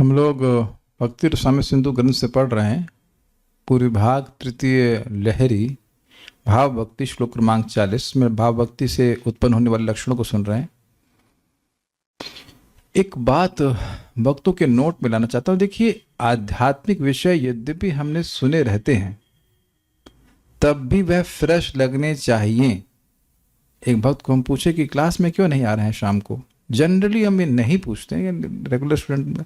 हम लोग भक्ति रसामृत सिंधु ग्रंथ से पढ़ रहे हैं। पूर्वी भाग तृतीय लहरी भाव भक्ति श्लोक क्रमांक 40 में भाव भक्ति से उत्पन्न होने वाले लक्षणों को सुन रहे हैं। एक बात भक्तों के नोट में लाना चाहता हूँ। देखिए, आध्यात्मिक विषय यद्यपि हमने सुने रहते हैं तब भी वह फ्रेश लगने चाहिए। एक भक्त को हम पूछे कि क्लास में क्यों नहीं आ रहे हैं शाम को, जनरली हम ये नहीं पूछते हैं। रेगुलर स्टूडेंट में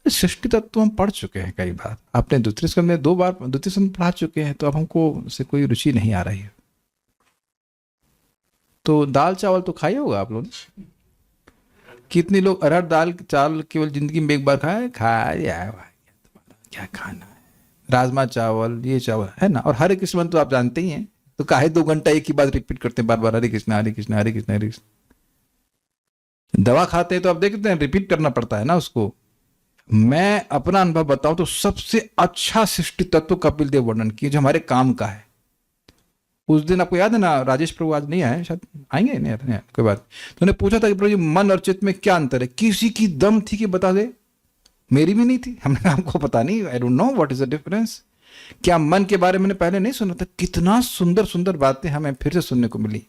सृष्टि तत्व हम पढ़ चुके हैं कई बार, आपने द्वितीय स्कंद में 2 बार द्वितीय स्कंद पढ़ा चुके हैं, तो अब हमको से कोई रुचि नहीं आ रही है। तो दाल चावल तो खाई होगा आप लोग ने। कितने लोग अरहर दाल चावल केवल जिंदगी में एक बार खाया क्या खाना है, राजमा चावल ये चावल है ना। और हरे कृष्ण तो आप जानते ही हैं, तो काहे 2 घंटा एक ही बात रिपीट करते हैं बार बार, हरे कृष्ण हरे कृष्ण हरे कृष्ण हरे कृष्ण। दवा खाते हैं तो आप देखते हैं रिपीट करना पड़ता है ना उसको। मैं अपना अनुभव बताऊं तो सबसे अच्छा सृष्टि तत्व कपिल देव वर्णन किए जो हमारे काम का है। उस दिन आपको याद है ना, राजेश प्रभु आज नहीं आए, शायद आएंगे नहीं कोई बात। तो उन्हें पूछा था कि प्रभु जी मन और चित्त में क्या अंतर है। किसी की दम थी कि बता दे, मेरी भी नहीं थी। हमने हमको पता नहीं, I don't know what is the difference. क्या मन के बारे में पहले नहीं सुना था। कितना सुंदर सुंदर बातें हमें फिर से सुनने को मिली।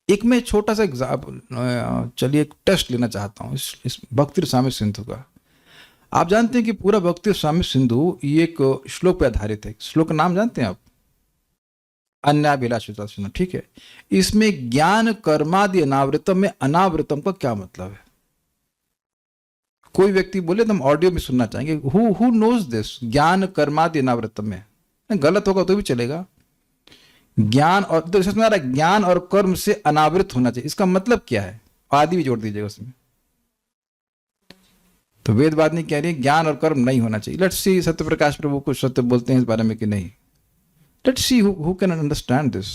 एक मैं छोटा सा एग्जाम्पल, चलिए एक टेस्ट लेना चाहता हूँ इस भक्ति रसामृत सिंधु का। आप जानते हैं कि पूरा भक्ति रसामृत सिंधु ये एक श्लोक पे आधारित है। श्लोक का नाम जानते हैं आप? अन्याभिलाषिता सुना, ठीक है। इसमें ज्ञान कर्मादि अनावृतम में अनावृतम का क्या मतलब है? कोई व्यक्ति बोले तो हम ऑडियो में सुनना चाहेंगे। Who knows this? ज्ञान कर्मादि अनावृतम में गलत होगा तो भी चलेगा। ज्ञान और तो इसमें ज्ञान और कर्म से अनावृत होना चाहिए, इसका मतलब क्या है? आदि भी जोड़ दीजिएगा उसमें। तो वेदवादिनी कह रही है ज्ञान और कर्म नहीं होना चाहिए। लेट्स सी सत्य प्रकाश प्रभु कुछ सत्य बोलते हैं इस बारे में कि नहीं। Let's see who can understand this.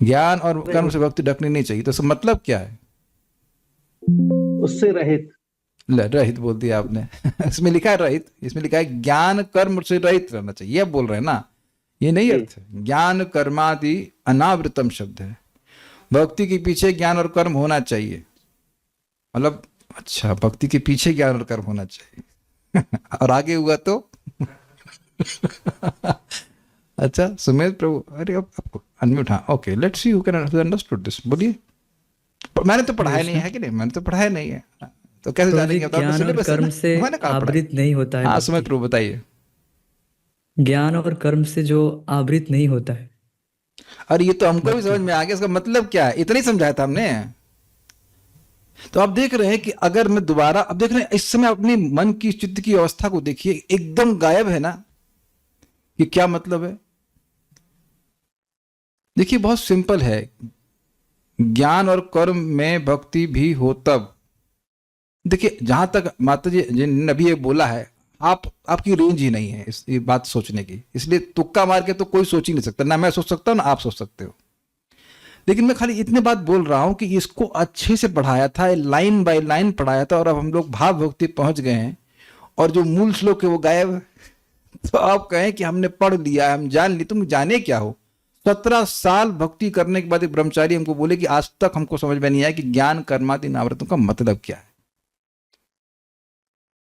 ज्ञान और कर्म से भक्ति ढकनी नहीं चाहिए, तो इसका मतलब क्या है? उससे रहित। रहित बोल दिया आपने। इसमें लिखा है रहित, इसमें लिखा है ज्ञान कर्म से रहित रहना चाहिए, ये बोल रहे हैं ना। ये नहीं अर्थ है। ज्ञान कर्मादि अनावृतम शब्द है। भक्ति के पीछे ज्ञान और कर्म होना चाहिए, मतलब अच्छा भक्ति के पीछे ज्ञान और कर्म होना चाहिए। और आगे हुआ तो अच्छा सुमेध प्रभु, अरे अब आपको अनम्यूट। हाँ okay, let's see who can understood this. बोलिए। मैंने तो पढ़ाया नहीं है कि नहीं, मैंने तो पढ़ाया नहीं है, तो कैसे जानेंगे? ज्ञान और कर्म से आवृत नहीं होता है। हाँ सुमेध प्रभु बताइए। ज्ञान और कर्म से जो आवृत नहीं होता है। अरे ये तो हमको भी समझ में आ गया, इसका मतलब क्या है, इतना ही समझाया था हमने। तो आप देख रहे हैं कि अगर मैं दोबारा, अब देख रहे हैं इस समय अपने मन की चित्त की अवस्था को देखिए, एकदम गायब है ना। ये क्या मतलब है? देखिए बहुत सिंपल है। ज्ञान और कर्म में भक्ति भी हो तब। देखिए जहां तक माता जी जिन नबी ये बोला है, आपकी रेंज ही नहीं है इस ये बात सोचने की, इसलिए तुक्का मार के तो कोई सोच ही नहीं सकता। ना मैं सोच सकता हूं ना आप सोच सकते हो। लेकिन मैं खाली इतने बात बोल रहा हूं कि इसको अच्छे से पढ़ाया था, लाइन बाय लाइन पढ़ाया था, और अब हम लोग भाव भक्ति पहुंच गए हैं और जो मूल श्लोक है वो गायब है। तो आप कहें कि हमने पढ़ लिया, हम जान ली, तुम जाने क्या हो? 17 साल भक्ति करने के बाद एक ब्रह्मचारी हमको बोले कि आज तक हमको समझ में नहीं आया कि ज्ञान कर्मादि अनावृतों का मतलब क्या है।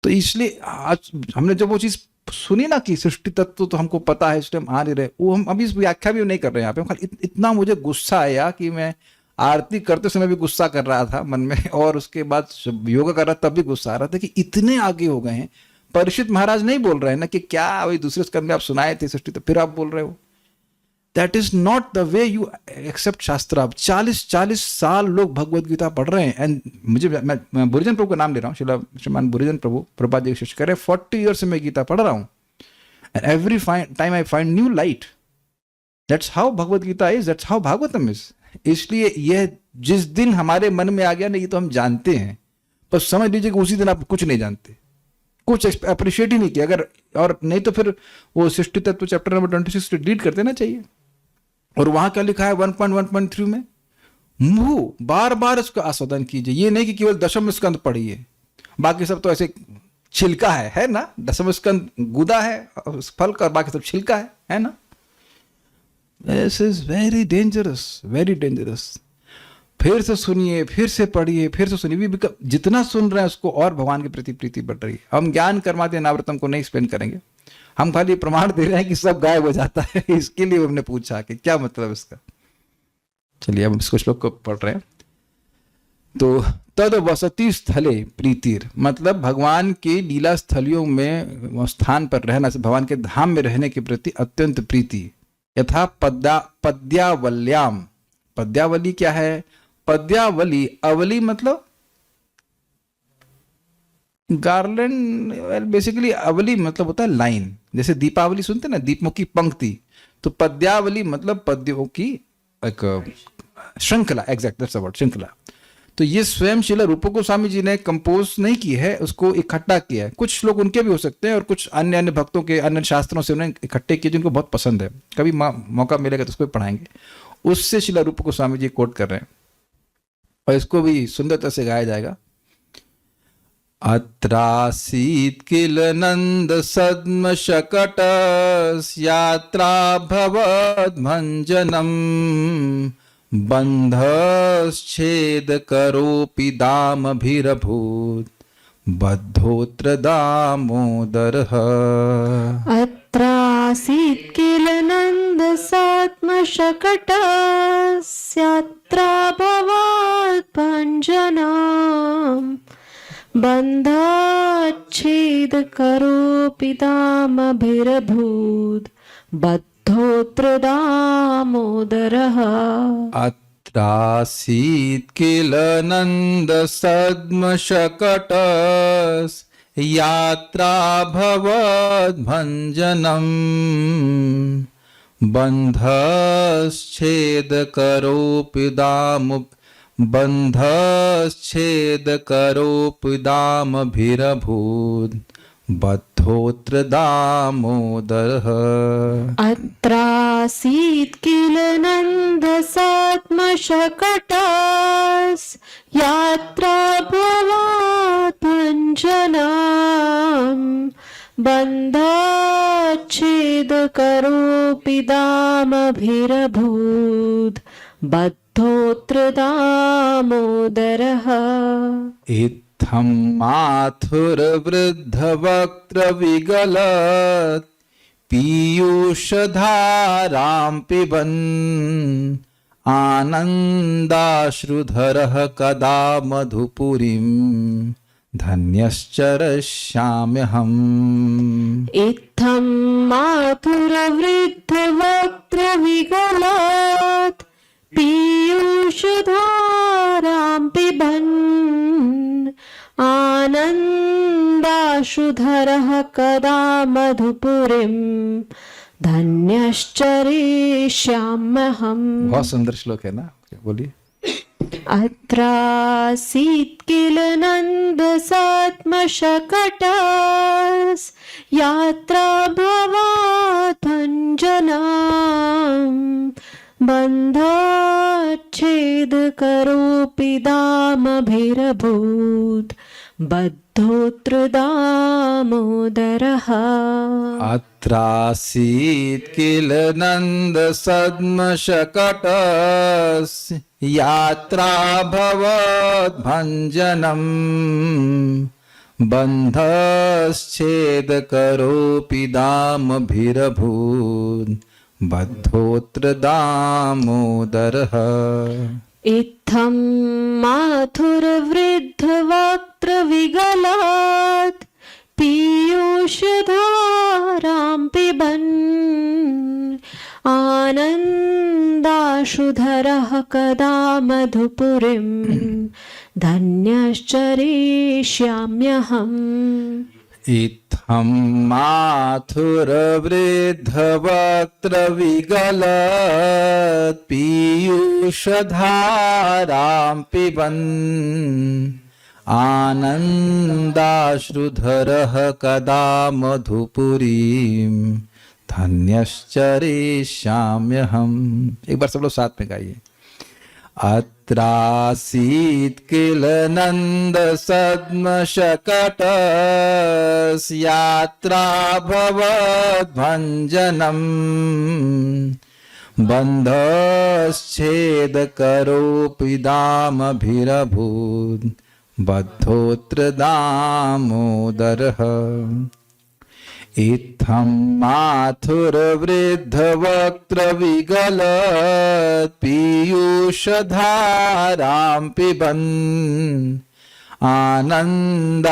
तो इसलिए आज हमने जब वो चीज सुनी ना कि सृष्टि तत्व तो हमको पता है, इसलिए हम आ नहीं रहे, वो हम अभी इस व्याख्या भी नहीं कर रहे हैं यहाँ पे। खाली इतना मुझे गुस्सा आया कि मैं आरती करते समय भी गुस्सा कर रहा था मन में, और उसके बाद योगा कर रहा तब भी गुस्सा आ रहा था कि इतने आगे हो गए हैं। परीक्षित महाराज नहीं बोल रहे हैं ना कि क्या वही दूसरे स्कंद में आप सुनाए थे सृष्टि, तो फिर आप बोल रहे हो। That is not the way you accept shastra. आप 40 साल लोग भगवद गीता पढ़ रहे हैं। एंड मैं बुरिजन प्रभु का नाम ले रहा हूँ, श्रीमान बुरिजन प्रभु प्रभुपाद जी शिष्य करे, 40 ईयर से मैं गीता पढ़ रहा हूँ। And every time I find new light. That's how Bhagavad Gita is, that's how Bhagavatam is. इसलिए यह जिस दिन हमारे मन में आ गया ना, ये तो हम जानते हैं, पर समझ लीजिए कि उसी दिन आप कुछ नहीं जानते, कुछ अप्रिशिएट ही नहीं किया। अगर और नहीं तो फिर वो सृष्टि तत्व चैप्टर नंबर 26 डिलीट कर देना चाहिए। और वहां क्या लिखा है 1.1.3 में? मुंह बार बार इसका आस्वादन कीजिए। ये नहीं कि केवल दशम स्कंद पढ़िए, बाकी सब तो ऐसे छिलका है ना। दशम स्कंद गुदा है फल का, बाकी सब छिलका है ना। This is very dangerous, very dangerous. फिर से सुनिए, फिर से पढ़िए, फिर से सुनिए, जितना सुन रहे हैं उसको और भगवान के प्रति प्रीति बढ़ रही है। हम ज्ञान कर्मादि अनावृतम को नहीं एक्सप्लेन करेंगे, हम खाली प्रमाण दे रहे हैं कि सब गायब हो जाता है। इसके लिए हमने पूछा कि क्या मतलब इसका। चलिए अब हम इसको श्लोक को पढ़ रहे हैं। तो तद वसति स्थले प्रीतिर, मतलब भगवान के लीला स्थलियों में स्थान पर रहना से भगवान के धाम में रहने के प्रति अत्यंत प्रीति। यथा पद्यावल्याम, पद्यावली क्या है? पद्यावली, अवली मतलब गार्लैंड, बेसिकली अवली मतलब होता है लाइन। जैसे दीपावली सुनते ना, दीपों की पंक्ति, तो पद्यावली मतलब पद्यों की एक श्रृंखला, एग्जैक्ट दैट्स द वर्ड, श्रृंखला। तो ये स्वयं श्रील रूप गोस्वामी जी ने कंपोज नहीं की है, उसको इकट्ठा किया है। कुछ श्लोक उनके भी हो सकते हैं और कुछ अन्य अन्य भक्तों के अन्य शास्त्रों से उन्होंने इकट्ठे किए जिनको बहुत पसंद है। कभी मौका मिलेगा तो उसको भी पढ़ाएंगे। उससे श्रील रूप गोस्वामी जी कोट कर रहे हैं और इसको भी सुंदरता से गाया जाएगा। अत्रासीत् किल नंद सद्म शकट यात्रा भवद्भञ्जनम् बन्धश्छेद करोपि दामभिरभूत् बद्धोऽत्र दामोदरः। अत्रासीत् किल नन्दसात्मशकटस्यात्रा भवाद्भञ्जनम् बन्धच्छेद करोऽपि दामभिरभूत् बद्धोऽत्र दामोदरः। अत्रासीत् किल नंद सद्म शकटस् यात्रा भवद्भञ्जनम् बन्धश्छेद करोऽपि दामभिरभूत् बद्धोऽत्र दामोदरः। अत्रासीत् किल नन्दसात्मशकटस् यात्रा भवाद्भञ्जनम् बन्धच्छेद करोऽपि दामभिरभूत् बद्धोऽत्र दामोदरः। इत्थं माथुरवृद्धवक्त्रविगलत् पीयूषधारां पिबन् आनन्दाश्रुधरः कदा मधुपुरीं धन्यश्चरष्याम्यहम्। इत्थं माथुरवृद्धवक्त्रविगलत् पीयूषधारां पिबन् आनन्दाश्रुधरः कदा मधुपुरीं धन्यश्चरिष्याम्यहम्। बहुत सुंदर श्लोक है ना, बोलिए। अत्रासीत् किल नन्दसात्मशकटस् यात्रा भवाद्भञ्जनम् बन्धच्छेद करोऽपि दामभिरभूत् बद्धोऽत्र दामोदरः। अत्रासीत् किल नंद सद्म शकटस् यात्रा भवद्भञ्जनम् बन्धश्छेद करोऽपि दामभिरभूत् बद्धोऽत्र दामोदरः। इत्थं माथुरवृद्धवक्त्रविगलत् पीयूषधारां पिबन् आनन्दाश्रुधरः कदा मधुपुरीं धन्यश्चरिष्याम्यहम्। इत्थं माथुरवृद्धवक्त्रविगलत् पीयूषधारां पिबन् आनन्दाश्रुधरः कदा मधुपुरीं धन्यश्चरिष्याम्यहम्। एक बार सब लोग साथ में गाइए। अत्रासीत् किल नंद सद्म शकटस् यात्रा भवद्भञ्जनम् बंधश्छेद करोपि दामभिरभूत् बद्धोऽत्र दामोदरः इत्थं माथुरवृद्धवक्त्रविगलत् पीयूषधारां पिबन् आनन्दाश्रुधरः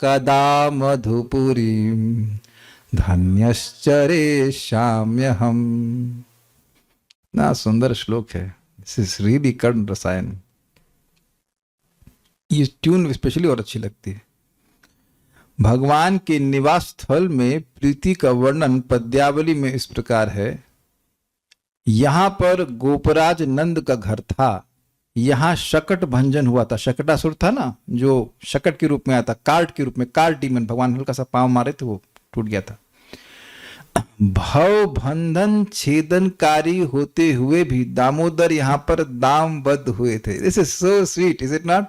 कदा मधुपुरीं धन्यश्चरेष्याम्यहम्। ना सुंदर श्लोक है। दिस इज रियली कर्ण रसायन। ये ट्यून स्पेशली और अच्छी लगती है। भगवान के निवास स्थल में प्रीति का वर्णन पद्यावली में इस प्रकार है। यहां पर गोपराज नंद का घर था, यहां शकट भंजन हुआ था। शकटासुर था ना, जो शकट के रूप में आया था, कार्ट के रूप में, कार्ट डीमन। भगवान हल्का सा पांव मारे थे, वो टूट गया था। भव बंधन छेदनकारी होते हुए भी दामोदर यहां पर दामबद्ध हुए थे। This is so sweet, is it not?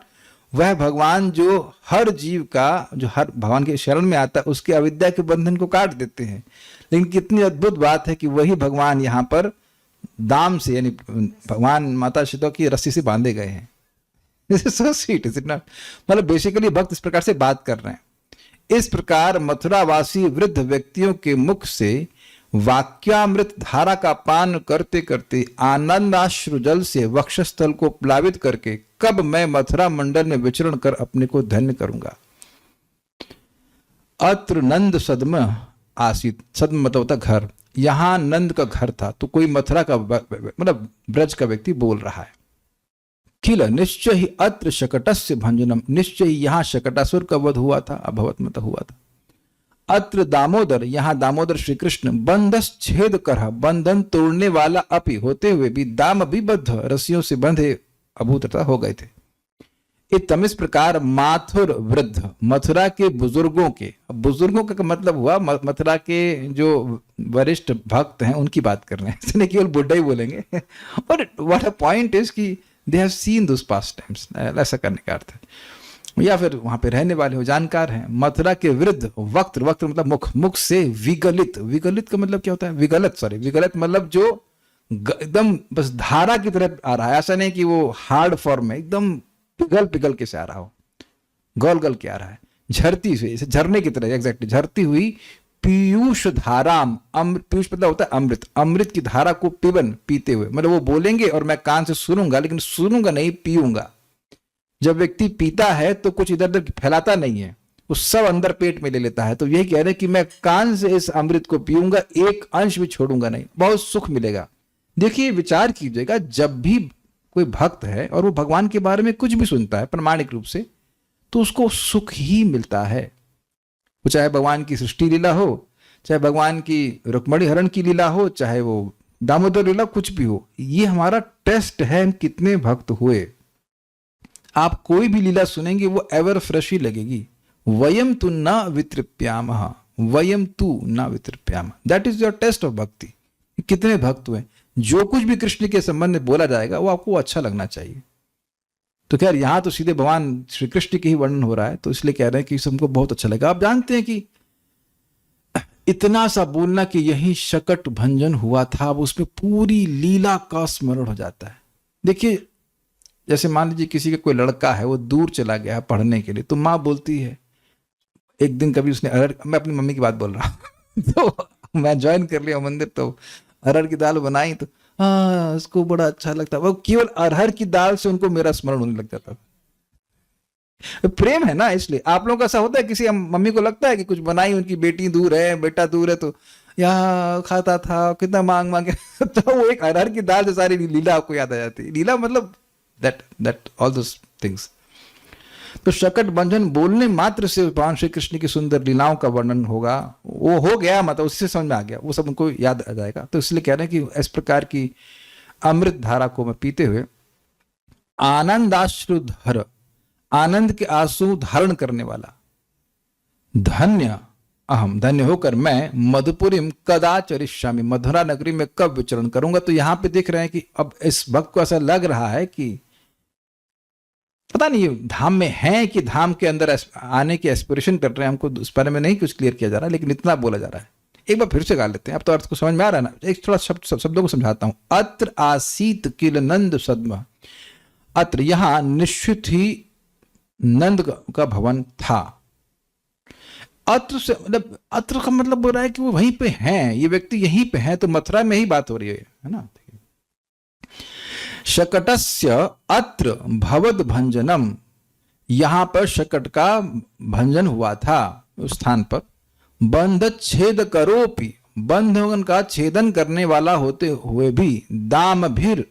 वह भगवान जो हर जीव का, जो हर भगवान के शरण में आता है, उसके अविद्या के बंधन को काट देते हैं। लेकिन कितनी अद्भुत बात है कि वही भगवान यहाँ पर दाम से, यानी भगवान माता सीता की रस्सी से बांधे गए हैं। This is so sweet, is it not? मतलब बेसिकली भक्त इस प्रकार से बात कर रहे हैं। इस प्रकार मथुरावासी वृद्ध व्यक्तियों के मुख से वाक्यामृत धारा का पान करते करते आनंदाश्रु जल से वक्षस्थल को प्लावित करके कब मैं मथुरा मंडल में विचरण कर अपने को धन्य करूंगा। अत्र नंद सद्म आसित, सद्म मतलब होता घर, यहां नंद का घर था। तो कोई मथुरा का मतलब ब्रज का व्यक्ति बोल रहा है। किल निश्चय ही अत्र शकटस्य भंजनम, निश्चय ही यहां शकटासुर का वध हुआ था, अभवत मतलब हुआ था। अत्र दामोदर, यहां दामोदर श्री कृष्ण बंधस छेद कर, बंधन तोड़ने वाला अपि होते हुए भी दाम भी बद्ध, रस्सियों से बंधे अभूतता हो गए थे। इतम इस प्रकार माथुर वृद्ध, मथुरा के बुजुर्गों के, बुजुर्गों का मतलब हुआ मथुरा के जो वरिष्ठ भक्त हैं उनकी बात कर रहे हैं, इसलिए केवल बुढ़ा ही बोलेंगे। और व्हाट अ पॉइंट इज कि they have seen those past times, ऐसा करने का अर्थ है। या फिर वहां पे रहने वाले हो, जानकार हैं। मथुरा के वृद्ध, वक्त, वक्त मतलब मुख, मुख से विगलित, विगलित का मतलब क्या होता है? विगलत, सॉरी, विगलित मतलब जो एकदम बस धारा की तरह आ रहा है। ऐसा नहीं कि वो हार्ड फॉर्म में, एकदम पिघल पिघल के से आ रहा हो, गल गल के आ रहा है, झरती से, झरने की तरह, एग्जैक्टली झरती हुई पीयूष धाराम, पीयूष मतलब होता है अमृत, अमृत की धारा को पिबन, पीते हुए। मतलब वो बोलेंगे और मैं कान से सुनूंगा, लेकिन सुनूंगा नहीं, पीऊंगा। जब व्यक्ति पीता है तो कुछ इधर उधर फैलाता नहीं है, वो सब अंदर पेट में ले लेता है। तो यही कह रहे हैं कि मैं कान से इस अमृत को पीऊंगा, एक अंश भी छोड़ूंगा नहीं, बहुत सुख मिलेगा। देखिए, विचार कीजिएगा, जब भी कोई भक्त है और वो भगवान के बारे में कुछ भी सुनता है प्रामाणिक रूप से, तो उसको सुख ही मिलता है। वो चाहे भगवान की सृष्टि लीला हो, चाहे भगवान की रुक्मणी हरण की लीला हो, चाहे वो दामोदर लीला, कुछ भी हो। ये हमारा टेस्ट है, हम कितने भक्त हुए। आप कोई भी लीला सुनेंगे वो एवर फ्रेश ही लगेगी। वयम तु न वितृप्यामः, वयम तु न वितृप्यामः, that is your test of bhakti. कितने भक्त हुए। जो कुछ भी कृष्ण के संबंध में बोला जाएगा वो आपको अच्छा लगना चाहिए। तो खैर यहां तो सीधे भगवान श्री कृष्ण के ही वर्णन हो रहा है, तो इसलिए कह रहे हैं कि हमको बहुत अच्छा लगा। आप जानते हैं कि इतना सा बोलना कि यही शकट भंजन हुआ था, अब उसमें पूरी लीला का स्मरण हो जाता है। देखिए, जैसे मान लीजिए किसी का कोई लड़का है, वो दूर चला गया है पढ़ने के लिए, तो माँ बोलती है, एक दिन कभी उसने अरहर, मैं अपनी मम्मी की बात बोल रहा हूँ तो मैं ज्वाइन कर लिया मंदिर, तो अरहर की दाल बनाई, तो हाँ उसको बड़ा अच्छा लगता। वो केवल अरहर की दाल से उनको मेरा स्मरण होने लग जाता था। प्रेम है ना, इसलिए आप लोगों का ऐसा होता है, किसी मम्मी को लगता है कि कुछ बनाई, उनकी बेटी दूर है, बेटा दूर है, तो यहाँ खाता था, कितना मांग मांग तो वो एक अरहर की दाल से सारी लीला आपको याद आ जाती है। लीला मतलब that all those things। तो शकट भंजन बोलने मात्र से भगवान श्री कृष्ण की सुंदर लीलाओं का वर्णन होगा, वो हो गया, मतलब उससे समझ में आ गया, वो सब उनको याद आ जाएगा। तो इसलिए कह रहे हैं कि इस प्रकार की अमृत धारा को मैं पीते हुए आनंदाश्रुधर, आनंद के आंसू धारण करने वाला, धन्य अहम, धन्य होकर मैं मधुपुरीम कदा चरिष्यामि, मधुरा नगरी में कब विचरण करूंगा। तो यहां पे देख रहे हैं कि अब इस भक्त को ऐसा लग रहा है कि पता नहीं धाम में है कि धाम के अंदर आने की एस्पिरेशन कर रहे हैं। हमको उस बारे में नहीं कुछ क्लियर किया जा रहा है, लेकिन इतना बोला जा रहा है एक बार फिर से गा लेते हैं, अब तो अर्थ को समझ में आ रहा है ना। एक थोड़ा शब्दों को समझाता हूं। अत्र आसीत किल नंद सद्म। अत्र यहां निश्चित ही नंद का भवन था। अत्र से मतलब अत्र का मतलब बोल रहा है कि वो वहीं पे हैं, ये व्यक्ति यहीं पे हैं, तो मथुरा में ही बात हो रही है ना। शकटस्य अत्र भवद भंजनम, यहां पर शकट का भंजन हुआ था उस स्थान पर। बंध छेद करोपि, बंधन का छेदन करने वाला होते हुए भी, दाम भीर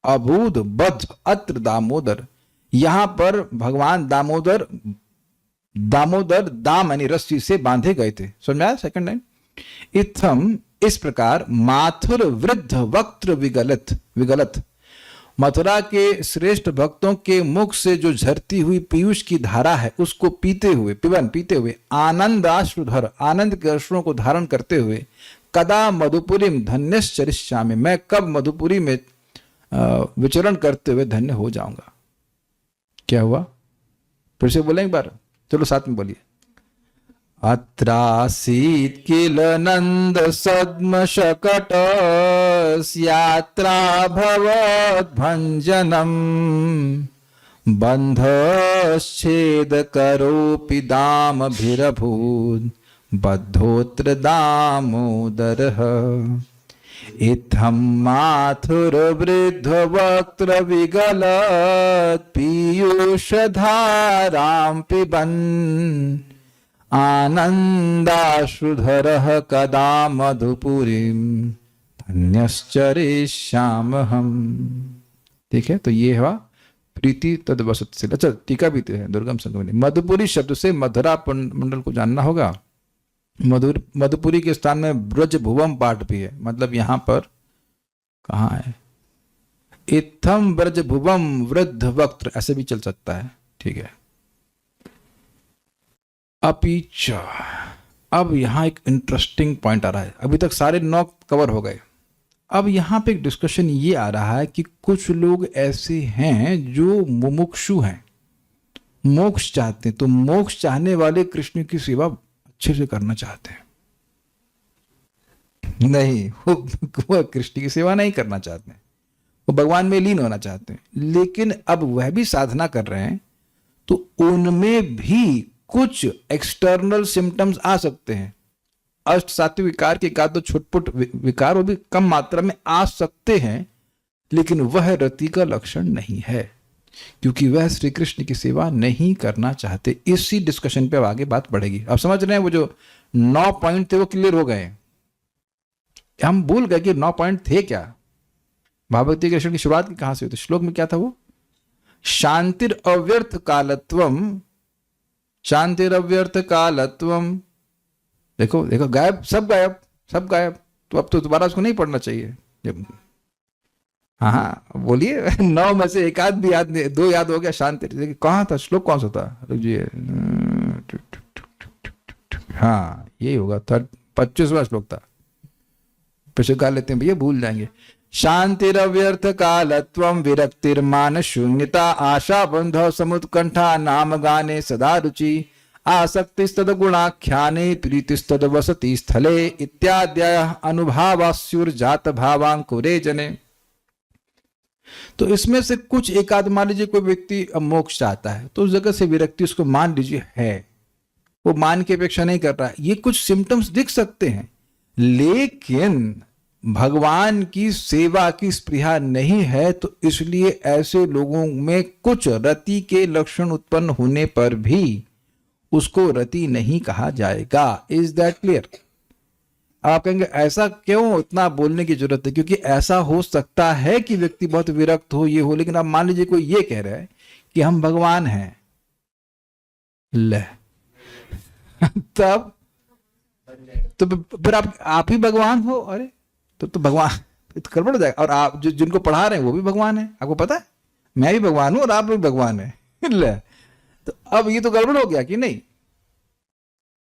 अभूत बद्ध अत्र दामोदर, यहां पर भगवान दामोदर दाम यानी रस्सी से बांधे गए थे। समझ में आया सेकंड लाइन। इत्थम इस प्रकार, माथुर वृद्ध वक्त्र विगलत, मथुरा के श्रेष्ठ भक्तों के मुख से जो झरती हुई पीयूष की धारा है उसको पीते हुए आनंदाश्रुधर, आनंद के अश्रुओं को धारण करते हुए, कदा मधुपुरीम धन्यश्चरिष्यामि, मैं कब मधुपुरी में विचरण करते हुए धन्य हो जाऊंगा। क्या हुआ, फिर से बोलें एक बार, चलो साथ में बोलिए। अत्रासीत् किल नंद सद्म शकट यात्रा भवत् भंजनम, बंधश्छेद करोपि दामभिरभूत् बद्धोत्र दामोदरः। इत्थं माथुर वृद्ध वक्त्र विगलत् पीयूषधारां पिबन्, आनंदाश्रुधरः कदा मधुपुरीं धन्यश्चरिष्यामहम्। ठीक है, तो ये हुआ प्रीति तद वसत से। अच्छा, टीका भी तो है दुर्गम संगम। मधुपुरी शब्द से मधुरा मंडल को जानना होगा। मधुपुरी के स्थान में ब्रज भुवम पाठ भी है, मतलब यहां पर कहाँ है, इत्थम ब्रज भुवम वृद्ध वक्त्र, ऐसे भी चल सकता है। ठीक है। अपीच, अब यहां एक इंटरेस्टिंग पॉइंट आ रहा है। अभी तक सारे 9 कवर हो गए। अब यहां पे एक डिस्कशन ये आ रहा है कि कुछ लोग ऐसे हैं जो मुमुक्षु हैं, मोक्ष चाहते हैं। तो मोक्ष चाहने वाले कृष्ण की सेवा अच्छे से करना चाहते हैं, नहीं वो कृष्ण की सेवा नहीं करना चाहते हैं, वो भगवान में लीन होना चाहते हैं। लेकिन अब वह भी साधना कर रहे हैं, तो उनमें भी कुछ एक्सटर्नल सिम्टम्स आ सकते हैं। अष्ट सात्विक विकार के एकाध दो छुटपुट विकार वो भी कम मात्रा में आ सकते हैं, लेकिन वह रति का लक्षण नहीं है, क्योंकि वह श्री कृष्ण की सेवा नहीं करना चाहते। इसी डिस्कशन पे अब आगे बात बढ़ेगी। आप समझ रहे हैं, वो जो 9 पॉइंट थे वो क्लियर हो गए। हम भूल गए कि 9 पॉइंट थे क्या। भागवती कृष्ण की शुरुआत की कहां से हुई? तो श्लोक में क्या था वो, शांतिर अव्यर्थ कालत्वम, शांतिर अव्यर्थ कालत्वम। देखो देखो, गायब, सब गायब, सब गायब। तो अब तो दोबारा उसको नहीं पढ़ना चाहिए। हाँ बोलिए, 9 में से एक आध भी याद, 2 याद हो गया। शांति कहाँ था, श्लोक कौन सा था, रुकिए। हाँ यही होगा, 25वां श्लोक था। फिर गा लेते हैं भैया, भूल जाएंगे। शांतिरव्यर्थ कालत्वम विरक्तिर्मान शून्यता आशा बंधो समुत्कंठा नाम गाने सदा रुचि आसक्तिस्तद गुणाख्याने प्रीतिस्तद वसति स्थले इत्याद्यः अनुभावास्युर्जात भावांकुरे जने। तो इसमें से कुछ एक आध, मान लीजिए कोई व्यक्ति मोक्ष चाहता है, तो उस जगह से विरक्ति उसको मान लीजिए है, वो मान की अपेक्षा नहीं कर रहा है। ये कुछ सिम्टम्स दिख सकते हैं, लेकिन भगवान की सेवा की स्पृहा नहीं है, तो इसलिए ऐसे लोगों में कुछ रति के लक्षण उत्पन्न होने पर भी उसको रति नहीं कहा जाएगा। Is that clear? आप कहेंगे ऐसा क्यों, इतना बोलने की जरूरत है? क्योंकि ऐसा हो सकता है कि व्यक्ति बहुत विरक्त हो, ये हो, लेकिन अब मान लीजिए कोई ये कह रहा है कि हम भगवान हैं, ले तब तो फिर आप ही भगवान हो। अरे तो भगवान तो गड़बड़ हो जाएगा। और आप जिनको पढ़ा रहे हैं वो भी भगवान है, आपको पता है, मैं भी भगवान हूं और आप भी भगवान है। ले तो अब ये तो गड़बड़ हो गया कि नहीं?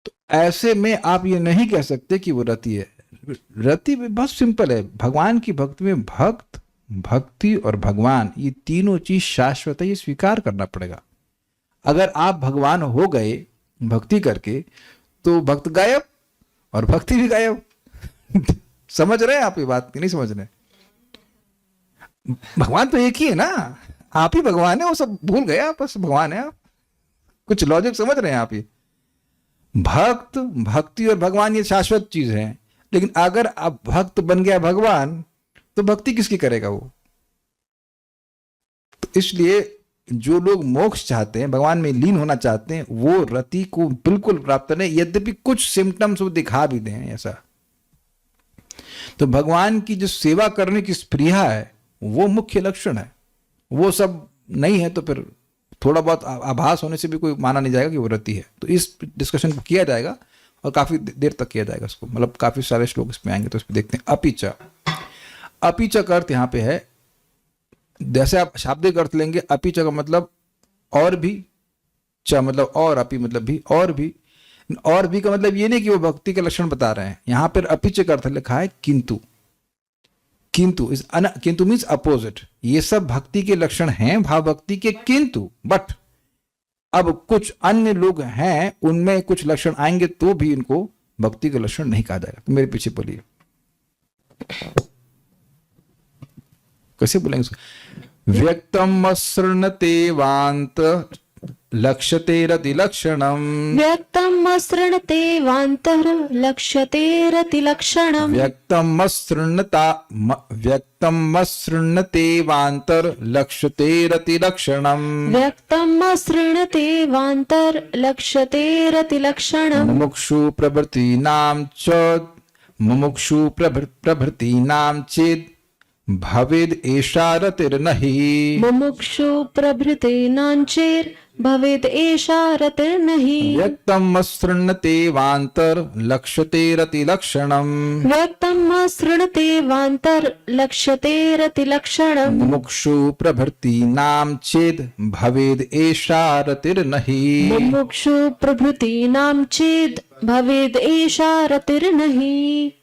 तो ऐसे में आप ये नहीं कह सकते कि वो रति है। रति बहुत सिंपल है। भगवान की भक्ति में भक्त, भक्ति और भगवान, ये तीनों चीज शाश्वत है, ये स्वीकार करना पड़ेगा। अगर आप भगवान हो गए भक्ति करके, तो भक्त गायब और भक्ति भी गायब। समझ रहे हैं आप ये बात कि नहीं समझ रहे? भगवान तो एक ही है ना, आप ही भगवान है, वो सब भूल गए आप, बस भगवान है आप। कुछ लॉजिक समझ रहे हैं आप? ये भक्त, भक्ति और भगवान ये शाश्वत चीज है, लेकिन अगर आप भक्त बन गया भगवान तो भक्ति किसकी करेगा वो? तो इसलिए जो लोग मोक्ष चाहते हैं, भगवान में लीन होना चाहते हैं, वो रति को बिल्कुल प्राप्त नहीं, यद्यपि कुछ सिम्टम्स वो दिखा भी दें ऐसा। तो भगवान की जो सेवा करने की स्पृहा है वो मुख्य लक्षण है। वो सब नहीं है तो फिर थोड़ा बहुत आभास होने से भी कोई माना नहीं जाएगा कि वो रति है। तो इस डिस्कशन को किया जाएगा और काफी देर तक किया जाएगा इसको, मतलब काफी सारे श्लोक इसमें आएंगे तो इसमें देखते हैं। अपीचा, अपीचा का अर्थ यहाँ पे है, जैसे आप शाब्दिक अर्थ लेंगे, अपीचा का मतलब और भी, च मतलब और, अपी मतलब भी, और भी का मतलब ये नहीं कि वो भक्ति के लक्षण बता रहे हैं। यहां पर अपीच का अर्थ लिखा है किंतु। किंतु इस किंतु मीन्स अपोजिट। ये सब भक्ति के लक्षण हैं, भाव भक्ति के, किंतु बट अब कुछ अन्य लोग हैं, उनमें कुछ लक्षण आएंगे तो भी इनको भक्ति के लक्षण नहीं कहा जाएगा। तो मेरे पीछे बोलिए, कैसे बोलेंगे इसको? व्यक्तम असृणते वांत लक्ष्यते रतिलक्षणम। व्यक्तम् असृणते वान्तः लक्ष्यते रतिलक्षणम्। व्यक्तम असृणते वांतर लक्ष्यते रतिलक्षणम। व्यक्तम् असृणते वान्तः लक्ष्यते रतिलक्षणम्। मुमुक्षु प्रभृतीनां चेत् भवेद् एषा रतिर्नहि। मुमुक्षु प्रभृतीनां चेत् भवेद् एषा रतिर्नहि। व्यक्तम् असृणते वांतर लक्ष्यते रतिलक्षणम्। व्यक्तम् असृणते वान्तः लक्ष्यते रतिलक्षणम्। मुमुक्षु प्रभृतीनां चेद् भवेद् एषा रतिर्नहि। मुमुक्षु प्रभृतीनां चेद् भवेद् एषा रतिर्नहि।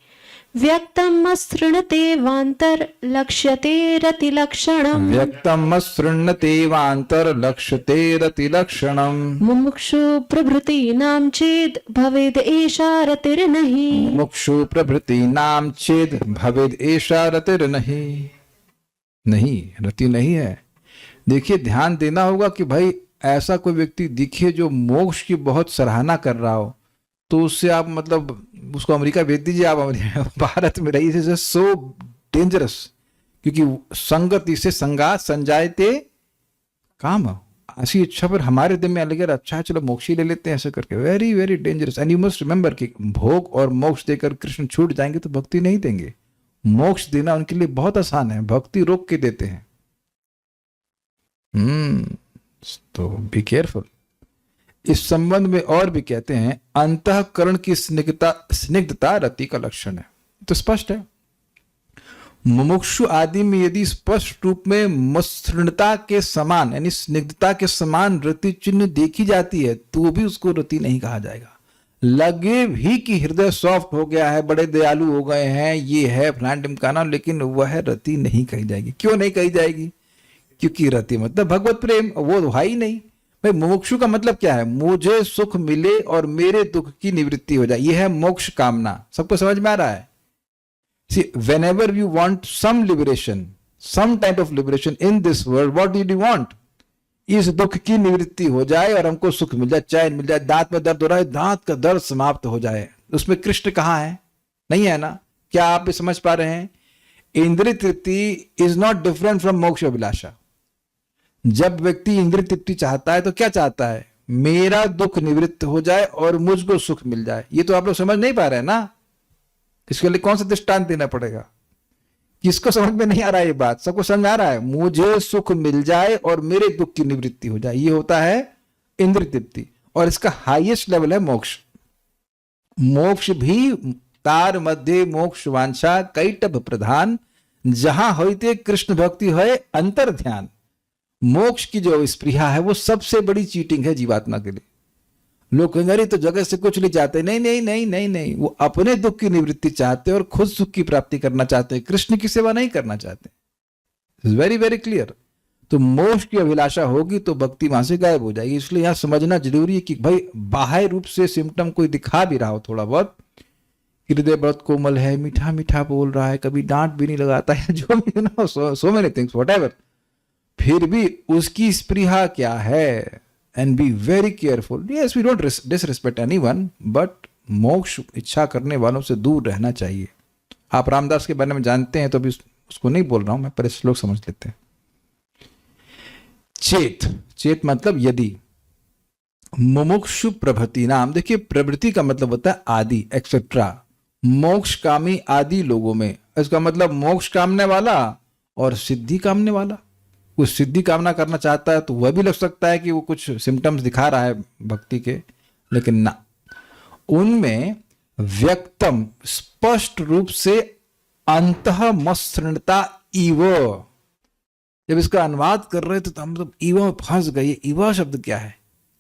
व्यक्तम् असृणते वान्तः लक्ष्यते रतिलक्षणम्। व्यक्तम् असृणते वांतर लक्ष्यते रतिलक्षणम्। मुमुक्षु प्रभृतीनां चेद् भवेद् एषा रतिर्नहि। मुमुक्षु प्रभृतीनां चेद् भवेद् एषा रतिर्नहि। नहीं, रति नहीं है। देखिए, ध्यान देना होगा कि भाई ऐसा कोई व्यक्ति दिखे जो मोक्ष की बहुत सराहना कर रहा हो, तो उससे आप मतलब उसको अमेरिका भेज दीजिए, आप भारत में रहिए। इज सो डेंजरस, क्योंकि संगति से संगात संजायते काम। ऐसी इच्छा पर हमारे दिल में अलग, अच्छा है चलो मोक्ष ही ले लेते हैं, ऐसा करके very very dangerous. And you must remember कि भोग और मोक्ष देकर कृष्ण छूट जाएंगे तो भक्ति नहीं देंगे। मोक्ष देना उनके लिए बहुत आसान है, भक्ति रोक के देते हैं। तो बी केयरफुल। इस संबंध में और भी कहते हैं, अंतःकरण की स्निग्धता रति का लक्षण है। तो स्पष्ट है, मुमुक्षु आदि में यदि स्पष्ट रूप में मसृणता के समान यानी स्निग्धता के समान रति चिन्ह देखी जाती है तो भी उसको रति नहीं कहा जाएगा। लगे भी कि हृदय सॉफ्ट हो गया है, बड़े दयालु हो गए हैं, ये है फलान ढिमकाना, लेकिन वह रति नहीं कही जाएगी। क्यों नहीं कही जाएगी? क्योंकि रति मतलब भगवत प्रेम, वो तो है ही नहीं। भाई मुमुक्षु का मतलब क्या है? मुझे सुख मिले और मेरे दुख की निवृत्ति हो जाए, यह है मोक्ष कामना। सबको समझ में आ रहा है? See, whenever you want some liberation, some type of liberation in this world, what do you want? इस दुख की निवृत्ति हो जाए और हमको सुख मिल जाए, चैन मिल जाए। दांत में दर्द हो रहा है, दांत का दर्द समाप्त हो जाए। उसमें कृष्ण कहाँ है? नहीं है ना? क्या आप समझ पा रहे हैं? इंद्रिय तृप्ति इज नॉट डिफरेंट फ्रॉम मोक्ष अभिलाषा। जब व्यक्ति इंद्रिय तृप्ति चाहता है तो क्या चाहता है? मेरा दुख निवृत्त हो जाए और मुझको सुख मिल जाए। ये तो आप लोग समझ नहीं पा रहे हैं ना? इसके लिए कौन सा दृष्टांत देना पड़ेगा? किसको समझ में नहीं आ रहा है ये बात? सबको समझ में आ रहा है? मुझे सुख मिल जाए और मेरे दुख की निवृत्ति हो जाए, ये होता है इंद्रिय तृप्ति। और इसका हाईएस्ट लेवल है मोक्ष। मोक्ष भी तार मध्य मोक्ष वांछा कैटभ प्रधान, जहां होते कृष्ण भक्ति है अंतर ध्यान। मोक्ष की जो स्पृहा है वो सबसे बड़ी चीटिंग है जीवात्मा के लिए। लोग कहेंगे अरे तो जगत से कुछ नहीं चाहते। नहीं नहीं नहीं नहीं नहीं, वो अपने दुख की निवृत्ति चाहते और खुद सुख की प्राप्ति करना चाहते हैं, कृष्ण की सेवा नहीं करना चाहते। Very very clear. तो मोक्ष की अभिलाषा होगी तो भक्ति वहां से गायब हो जाएगी। इसलिए यहां समझना जरूरी है कि भाई बाह्य रूप से सिम्टम कोई दिखा भी रहा हो थोड़ा बहुत, हृदय बहुत कोमल है, मीठा मीठा बोल रहा है, कभी डांट भी नहीं लगाता है, जो भी ना, सो मेनी थिंग्स व्हाटएवर, फिर भी उसकी स्पृहा क्या है? And be very careful. Yes, we don't disrespect anyone, but मोक्ष इच्छा करने वालों से दूर रहना चाहिए. आप रामदास के बारे में जानते हैं तो अभी उसको नहीं बोल रहा हूं मैं, पर श्लोक समझ लेते हैं. चेत, चेत मतलब यदि. मुमुक्षु प्रभृति नाम, देखिए प्रवृत्ति का मतलब होता है आदि, एक्सेट्रा. मोक्ष कामी आदि लोगों में, इसका मतलब मोक्ष कामने वाला और सिद्धि कामने वाला. कुछ सिद्धि कामना करना चाहता है तो वह भी लग सकता है कि वो कुछ सिम्टम्स दिखा रहा है भक्ति के, लेकिन ना, उनमें व्यक्तम स्पष्ट रूप से अंतःमसृणता इव. जब इसका अनुवाद कर रहे थे तो हम सब इव फंस गए. इवा शब्द क्या है?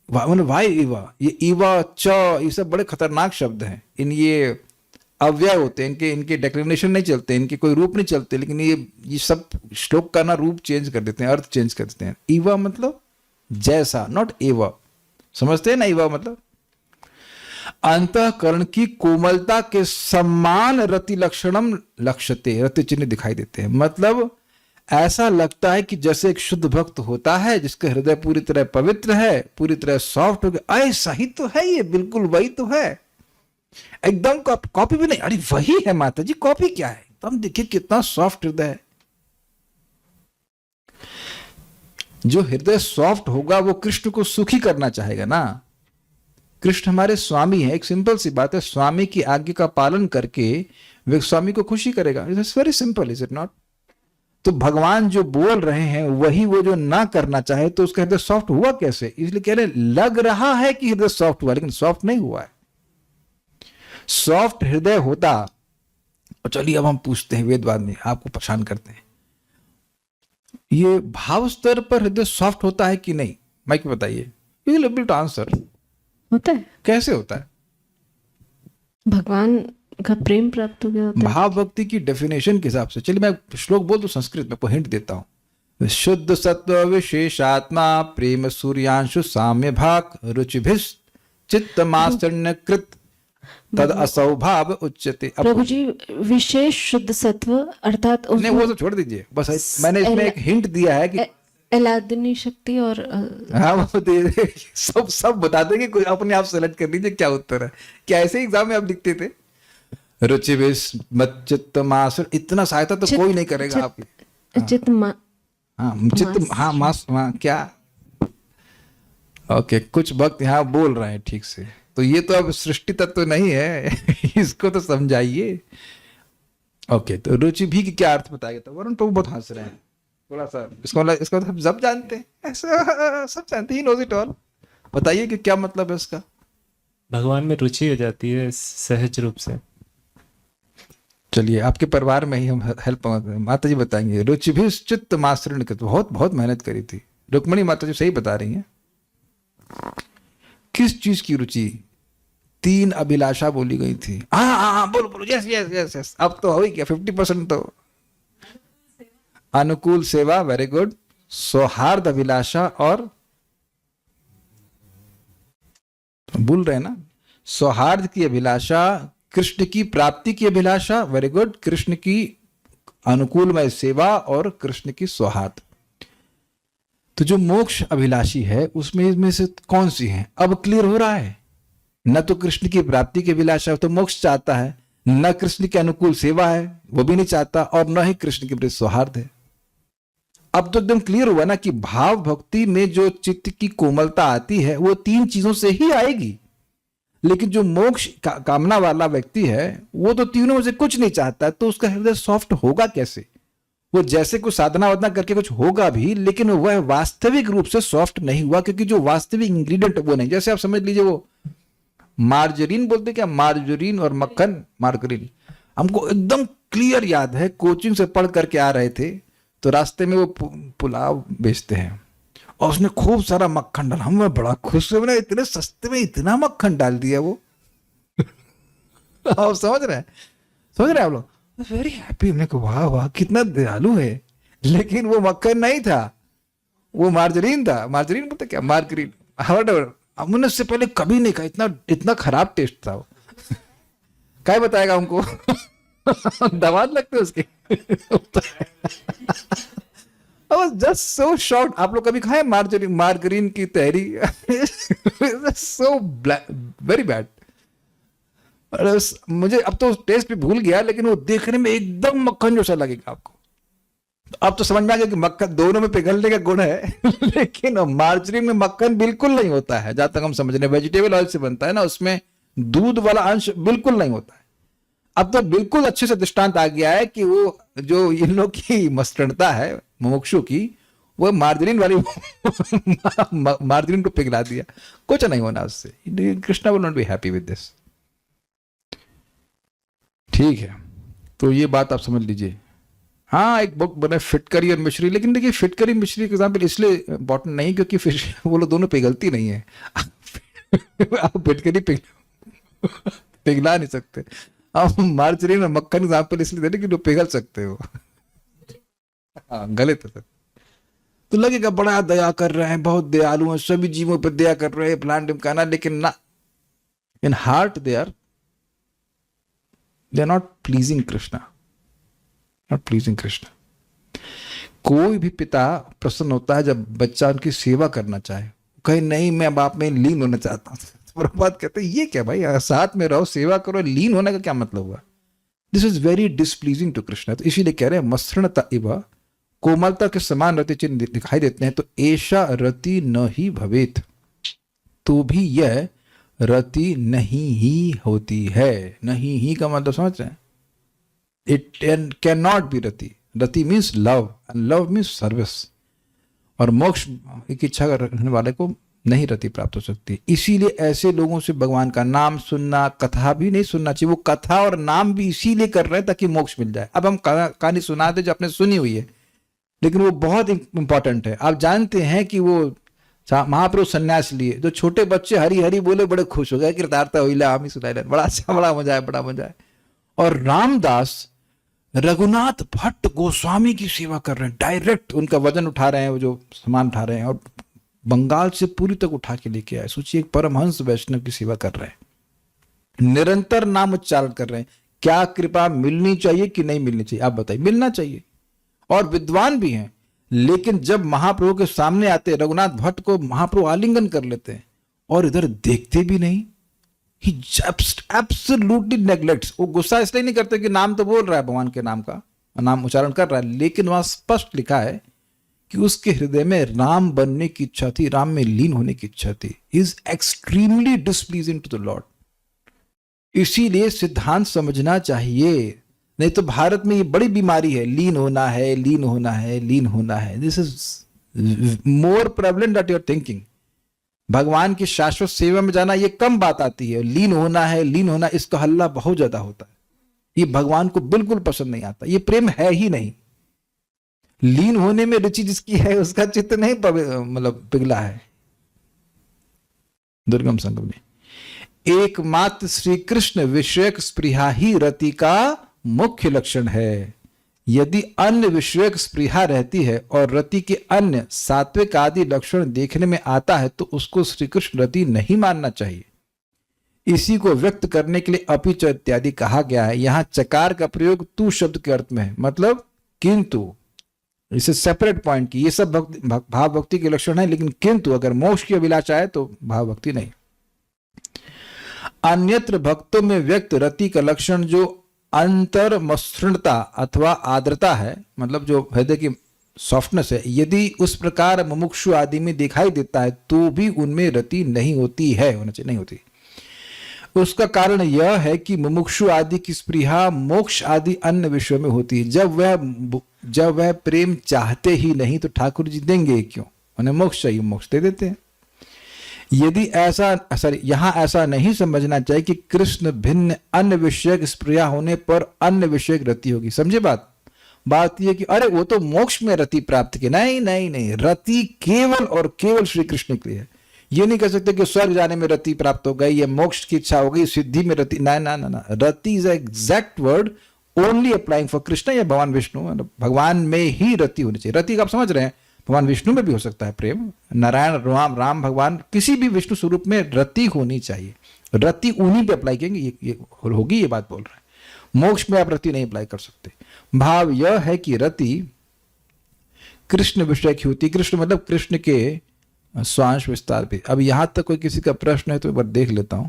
वाई इवा, ये इवा च, ये सब बड़े खतरनाक शब्द हैं. इन ये अव्यय होते हैं, इनके डेक्लिनेशन नहीं चलते, इनके कोई रूप नहीं चलते, लेकिन ये सब श्लोक का ना रूप चेंज कर देते हैं, अर्थ चेंज कर देते हैं. इवा मतलब जैसा, नॉट एवा. समझते हैं ना? इवा मतलब अंतःकरण की कोमलता के समान रति लक्षणम लक्ष्यते, रति चिन्ह दिखाई देते हैं. मतलब ऐसा लगता है कि जैसे एक शुद्ध भक्त होता है जिसका हृदय पूरी तरह पवित्र है, पूरी तरह सॉफ्ट हो गया, ऐसा ही तो है, ये बिल्कुल वही तो है, एकदम कॉपी भी नहीं. अरे वही है माता जी, कॉपी क्या है? तो हम देखिए कितना सॉफ्ट हृदय है. जो हृदय सॉफ्ट होगा वो कृष्ण को सुखी करना चाहेगा ना. कृष्ण हमारे स्वामी है, एक सिंपल सी बात है, स्वामी की आज्ञा का पालन करके वे स्वामी को खुशी करेगा. It's very simple, is it not? तो भगवान जो बोल रहे हैं वही वो जो ना करना चाहे, तो उसका हृदय सॉफ्ट हुआ कैसे? इसलिए कह रहे लग रहा है कि हृदय सॉफ्ट हुआ, लेकिन सॉफ्ट नहीं हुआ है. सॉफ्ट हृदय होता, और चलिए अब हम पूछते हैं वेदवाद में, आपको परेशान करते हैं, ये भाव स्तर पर हृदय सॉफ्ट होता है कि नहीं? माइक बताइए. You will able to answer. होता है. कैसे होता है? भगवान का प्रेम प्राप्त हो गया होता है. भाव भक्ति की डेफिनेशन के हिसाब से. चलिए मैं श्लोक बोल दूं संस्कृत में, आपको हिंट देता हूं. शुद्ध सत्व विशेषात्मा प्रेम सूर्यांशु साम्य भाग रुचिभिस् चित्तमासन्न कृत तद असौभाव उच्यते. प्रभु जी, विशेष शुद्ध सत्व अर्थात नहीं, वो तो छोड़ दीजिए, बस मैंने इसमें एक हिंट दिया है कि एलादिनी शक्ति और हाँ वो सब बता देंगे, कोई अपने आप सेलेक्ट कर लीजिए क्या उत्तर है. क्या ऐसे एग्जाम में आप लिखते थे? रुचि मत चित्त मास, इतना सहायता तो कोई नहीं करेगा आपकी. चित्त चित्त, हाँ मास, क्या? ओके, कुछ भक्त यहाँ बोल रहे हैं ठीक से. तो ये तो अब सृष्टि तत्व तो नहीं है, इसको तो समझाइए. ओके, तो रुचि भी की क्या अर्थ बताया था? वरुण प्रभु बहुत हंस रहे हैं थोड़ा सा. इसको तो सब जानते हैं, ऐसा सब जानते, ही नोज इट ऑल. बताइए कि क्या मतलब है इसका? भगवान में रुचि हो जाती है सहज रूप से. चलिए आपके परिवार में ही हम हेल्प माता जी बताएंगे. रुचि भी चित्त मासरण के, तो बहुत मेहनत करी थी. रुक्मणी माता जी सही बता रही हैं. किस चीज की रुचि? 3 अभिलाषा बोली गई थी. हाँ बोलो. Yes yes yes yes. अब तो हो ही गया 50%. तो अनुकूल सेवा, वेरी गुड. सौहार्द अभिलाषा, और भूल रहे ना, सौहार्द की अभिलाषा, कृष्ण की प्राप्ति की अभिलाषा, वेरी गुड. कृष्ण की अनुकूलमय सेवा और कृष्ण की सौहार्द. तो जो मोक्ष अभिलाषी है उसमें इसमें से कौन सी है? अब क्लियर हो रहा है. न तो कृष्ण की प्राप्ति की अभिलाषा, तो मोक्ष चाहता है, न कृष्ण की अनुकूल सेवा है, वो भी नहीं चाहता, और न ही कृष्ण के प्रति सौहार्द है. अब तो एकदम क्लियर हुआ ना कि भाव भक्ति में जो चित्त की कोमलता आती है वो 3 चीजों से ही आएगी. लेकिन जो मोक्ष कामना वाला व्यक्ति है वो तो तीनों में से कुछ नहीं चाहता, तो उसका हृदय सॉफ्ट होगा कैसे? वो जैसे कुछ साधना वाधना करके कुछ होगा भी, लेकिन वह वास्तविक रूप से सॉफ्ट नहीं हुआ, क्योंकि जो वास्तविक इंग्रेडिएंट वो नहीं. जैसे आप समझ लीजिए, वो मार्जरीन बोलते क्या, मार्जरीन और मक्खन, मार्गरीन. हमको एकदम क्लियर याद है, कोचिंग से पढ़ करके आ रहे थे तो रास्ते में वो पुलाव बेचते हैं और उसने खूब सारा मक्खन डाला. हम बड़ा खुश हुए, इतने सस्ते में इतना मक्खन डाल दिया वो. आप समझ रहे हैं आप लोग? Very happy. हमने कहा वाह वाह कितना दयालु है. लेकिन वो मक्खन नहीं था, वो मार्जरीन था. मार्जरीन बोलते क्या, मार्गरीन, हमने उससे पहले कभी नहीं खाया. इतना खराब टेस्ट था वो. क्या बताएगा हमको? दामाद लगते उसके। I was just so shocked. आप लोग कभी खाए मार्गरीन की तहरी? So very bad. मुझे अब तो टेस्ट भी भूल गया, लेकिन वो देखने में एकदम मक्खन जैसा लगेगा आपको। अब तो समझ में आ गया कि मक्खन दोनों में पिघलने का गुण है, लेकिन मार्जरीन में मक्खन बिल्कुल नहीं होता है, जहां तक हम समझ रहे हैं। वेजिटेबल ऑयल से बनता है ना, उसमें दूध वाला अंश बिल्कुल नहीं होता है। अब तो बिल्कुल अच्छे से दृष्टांत आ गया है कि वो जो इन लोग की मस्तरणता है मुमुक्षु की, वो मार्जरीन वाली मार्जरीन को पिघला दिया। कुछ नहीं होना उससे। Krishna will not be happy with this. ठीक है, तो ये बात आप समझ लीजिए। हाँ, एक बुक बना फिटकरी और मिश्री, लेकिन देखिए फिटकरी मिश्री का एग्जाम्पल इसलिए इंपॉर्टेंट नहीं क्योंकि फिर वो लोग दोनों पिघलती नहीं है। आप फिटकरी पिघला नहीं सकते। आप मार्जरीन और मक्खन एग्जाम्पल इसलिए दे रहे कि पिघल सकते हो। हाँ, गलत है। तो लगेगा बड़ा दया कर रहे हैं, बहुत दयालु हैं, सभी जीवों पर दया कर रहे हैं, प्लांट ढिमकाना, लेकिन ना, in heart they are not pleasing Krishna, not pleasing Krishna. कोई भी पिता प्रसन्न होता है जब बच्चा उनकी सेवा करना चाहे, कहे नहीं मैं बाप में लीन होना चाहता हूँ। प्रभुपाद कहते हैं ये क्या भाई, साथ में रहो, सेवा करो, लीन होने का क्या मतलब हुआ? This is very displeasing to Krishna. तो इसीलिए कह रहे हैं मसृणता इव, कोमलता के समान रति चिन्ह दिखाई देते हैं। तो ऐसा रति न ही भवेत, तो भी यह रति नहीं ही होती है। नहीं ही का मतलब समझ रहे हैं? It can not be Rati. Rati means love, and love means service. और मोक्ष की इच्छा रखने वाले को नहीं रति प्राप्त हो सकती। इसीलिए ऐसे लोगों से भगवान का नाम सुनना, कथा भी नहीं सुनना चाहिए। वो कथा और नाम भी इसीलिए कर रहे हैं ताकि मोक्ष मिल जाए। अब हम कहानी सुनाते जो आपने सुनी हुई है, लेकिन वो बहुत इंपॉर्टेंट है। आप जानते हैं कि वो महाप्रभु सन्यास लिए, जो छोटे बच्चे हरी हरी बोले बड़े खुश हो गए, कृतार्थ होइला हम ही सुनाइला, बड़ा अच्छा, बड़ा मजा है, बड़ा मजा है। और रामदास रघुनाथ भट्ट गोस्वामी की सेवा कर रहे हैं, डायरेक्ट उनका वजन उठा रहे हैं, वो जो सामान उठा रहे हैं, और बंगाल से पूरी तक उठा के लेके आए। सोचिए, एक परमहंस वैष्णव की सेवा कर रहे हैं, निरंतर नाम उच्चारण कर रहे हैं। क्या कृपा मिलनी चाहिए कि नहीं मिलनी चाहिए? आप बताइए। मिलना चाहिए, और विद्वान भी हैं। लेकिन जब महाप्रभु के सामने आते, रघुनाथ भट्ट को महाप्रभु आलिंगन कर लेते हैं और इधर देखते भी नहीं। ही एब्सोल्युटली नेग्लेक्ट्स। वो गुस्सा इसलिए नहीं करते कि नाम तो बोल रहा है, भगवान के नाम का नाम उच्चारण कर रहा है, लेकिन वहां स्पष्ट लिखा है कि उसके हृदय में राम बनने की इच्छा थी, राम में लीन होने की इच्छा थी। Is extremely displeasing to the lord. इसीलिए सिद्धांत समझना चाहिए, नहीं तो भारत में ये बड़ी बीमारी है, लीन होना है, लीन होना है, लीन होना है। This is more prevalent that you are thinking. भगवान की शाश्वत सेवा में जाना ये कम बात आती है, लीन होना है, लीन होना, इसका हल्ला बहुत ज्यादा होता है। ये भगवान को बिल्कुल पसंद नहीं आता, ये प्रेम है ही नहीं। लीन होने में रुचि जिसकी है उसका चित्त नहीं मतलब पिघला है। दुर्गम संगम में एकमात्र श्री कृष्ण विषयक स्पृहा ही रति का मुख्य लक्षण है। यदि अन्य विषयक स्पृहा रहती है और रति के अन्य सात्विक आदि लक्षण देखने में आता है, तो उसको श्री कृष्ण रति नहीं मानना चाहिए। इसी को व्यक्त करने के लिए अपिच इत्यादि कहा गया है। यहां चकार का प्रयोग तू शब्द के अर्थ में है, मतलब किंतु। इसे सेपरेट पॉइंट की, ये सब भाव भक्ति के लक्षण है, लेकिन किंतु अगर मोक्ष की अभिलाषा है तो भाव भक्ति नहीं। अन्यत्र भक्तों में व्यक्त रति का लक्षण जो अंतर मसृणता अथवा आर्द्रता है, मतलब जो हृदय की सॉफ्टनेस है, यदि उस प्रकार मुमुक्षु आदि में दिखाई देता है तो भी उनमें रति नहीं होती है, होना चाहिए, नहीं होती। उसका कारण यह है कि मुमुक्षु आदि की स्पृहा मोक्ष आदि अन्य विषयों में होती है। जब वह प्रेम चाहते ही नहीं तो ठाकुर जी देंगे क्यों? उन्हें मोक्ष चाहिए, मोक्ष दे देते हैं। यदि यहाँ ऐसा नहीं समझना चाहिए कि कृष्ण भिन्न अन्य विषयक स्पृहा होने पर अन्य विषयक रति होगी। समझे बात यह कि अरे वो तो मोक्ष में रति प्राप्त की, नहीं नहीं नहीं, रति केवल और केवल श्री कृष्ण के लिए है। ये नहीं कह सकते कि स्वर्ग जाने में रति प्राप्त हो गई, या मोक्ष की इच्छा हो गई, सिद्धि में रति, ना ना ना ना। Rati is exact word only applying for Krishna या भगवान विष्णु। भगवान में ही रति होनी चाहिए। रति का आप समझ रहे हैं, भगवान विष्णु में भी हो सकता है प्रेम, नारायण राम भगवान किसी भी विष्णु स्वरूप में रति होनी चाहिए। रति उन्हीं पे अप्लाई करेंगे, ये होगी, ये बात बोल रहे हैं। मोक्ष में आप रति नहीं अप्लाई कर सकते। भाव यह है कि रति कृष्ण विषय की होती, कृष्ण मतलब कृष्ण के स्वांश विस्तार पे। अब यहां तक कोई किसी का प्रश्न है तो एक बार देख लेता हूं।